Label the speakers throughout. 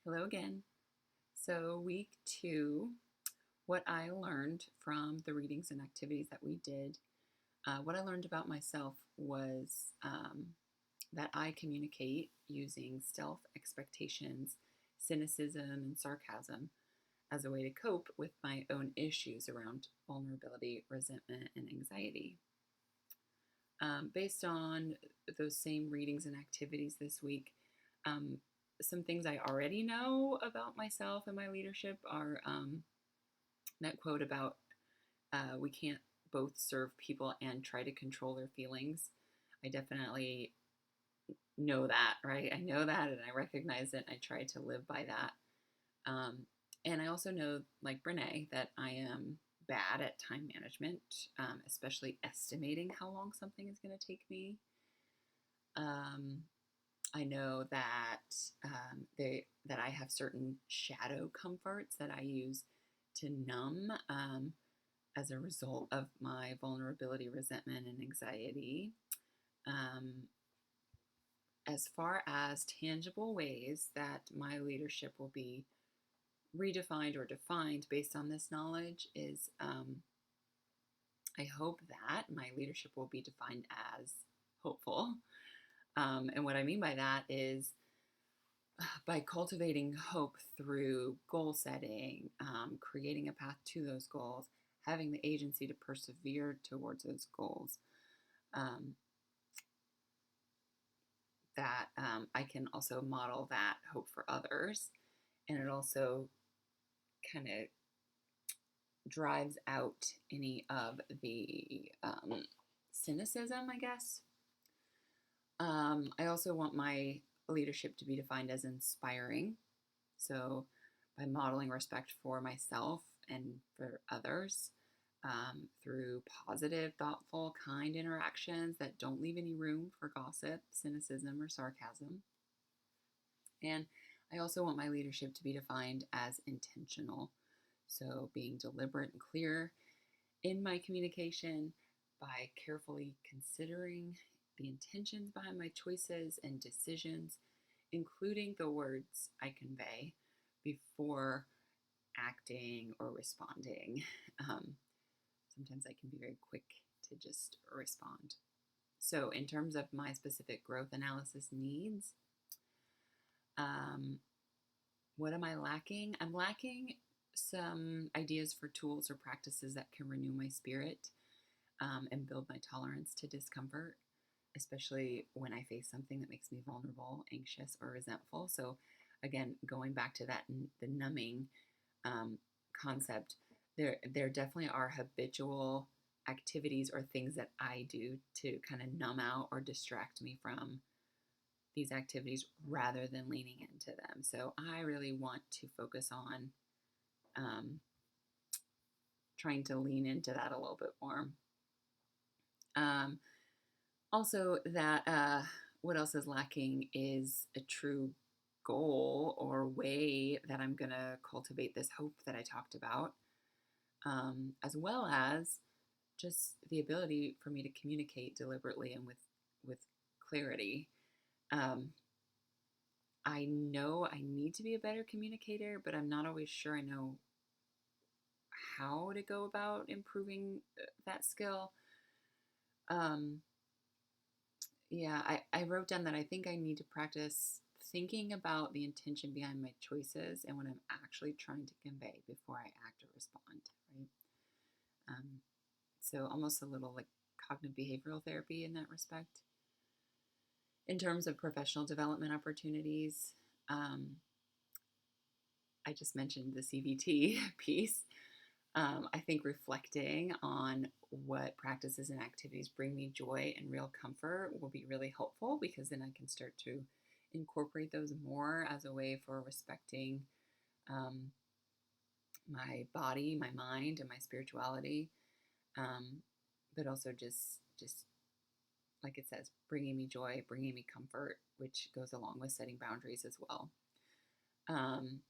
Speaker 1: Hello again. So, week two, what I learned from the readings and activities that we did, what I learned about myself was that I communicate using stealth, expectations, cynicism, and sarcasm as a way to cope with my own issues around vulnerability, resentment, and anxiety. Based on those same readings and activities this week, um, some things I already know about myself and my leadership are that quote about we can't both serve people and try to control their feelings. I definitely know that, right? I know that and I recognize it. And I try to live by that. Um, and I also know, like Brene, that I am bad at time management, especially estimating how long something is going to take me. Um, I know that that I have certain shadow comforts that I use to numb as a result of my vulnerability, resentment, and anxiety. Um, as far as tangible ways that my leadership will be redefined or defined based on this knowledge is I hope that my leadership will be defined as hopeful. And what I mean by that is by cultivating hope through goal setting, creating a path to those goals, having the agency to persevere towards those goals, um, that I can also model that hope for others. And it also kind of drives out any of the cynicism, I guess. I also want my leadership to be defined as inspiring. So, by modeling respect for myself and for others through positive, thoughtful, kind interactions that don't leave any room for gossip, cynicism, or sarcasm. And I also want my leadership to be defined as intentional. So, being deliberate and clear in my communication by carefully considering the intentions behind my choices and decisions, including the words I convey before acting or responding. Um, Sometimes I can be very quick to just respond. So, in terms of my specific growth analysis needs, um, what am I lacking? I'm lacking some ideas for tools or practices that can renew my spirit and build my tolerance to discomfort, especially when I face something that makes me vulnerable, anxious, or resentful. So, again, going back to that, the numbing concept, there definitely are habitual activities or things that I do to kind of numb out or distract me from these activities rather than leaning into them. So I really want to focus on um, trying to lean into that a little bit more. Um, Also, that what else is lacking is a true goal or way that I'm going to cultivate this hope that I talked about, as well as just the ability for me to communicate deliberately and with clarity. Um, I know I need to be a better communicator, but I'm not always sure I know how to go about improving that skill. Um, Yeah, I wrote down that I think I need to practice thinking about the intention behind my choices and what I'm actually trying to convey before I act or respond, right? Um, so almost a little like cognitive behavioral therapy in that respect. In terms of professional development opportunities, um, I just mentioned the CVT piece. I think reflecting on what practices and activities bring me joy and real comfort will be really helpful because then I can start to incorporate those more as a way for respecting um, my body, my mind, and my spirituality. But also just like it says, bringing me joy, bringing me comfort, which goes along with setting boundaries as well. Um,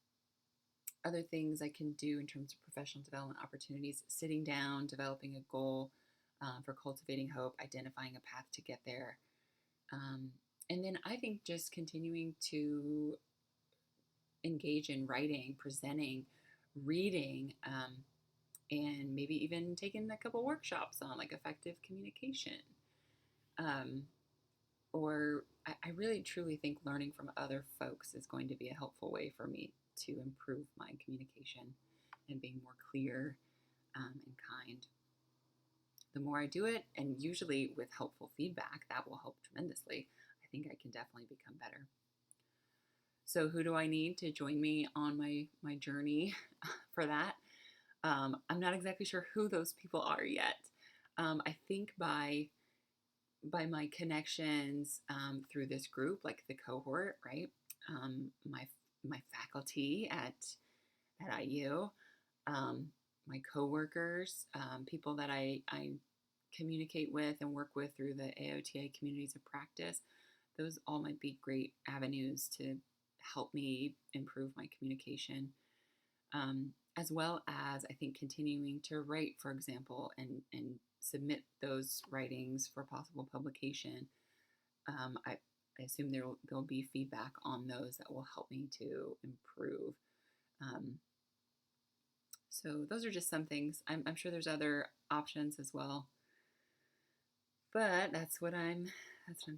Speaker 1: Other things I can do in terms of professional development opportunities, sitting down, developing a goal for cultivating hope, identifying a path to get there. And then I think just continuing to engage in writing, presenting, reading, and maybe even taking a couple workshops on like effective communication. Um, or I really truly think learning from other folks is going to be a helpful way for me to improve my communication and being more clear and kind. The more I do it, and usually with helpful feedback, that will help tremendously. I think I can definitely become better. So, who do I need to join me on my journey for that? I'm not exactly sure who those people are yet. I think by my connections through this group, like the cohort, right? My faculty at IU, my coworkers, people that I communicate with and work with through the AOTA communities of practice. Those all might be great avenues to help me improve my communication, as well as I think continuing to write, for example, and submit those writings for possible publication. I assume there'll be feedback on those that will help me to improve. Um, so those are just some things. I'm sure there's other options as well, but that's what I'm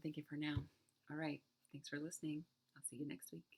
Speaker 1: thinking for now. All right, thanks for listening. I'll see you next week.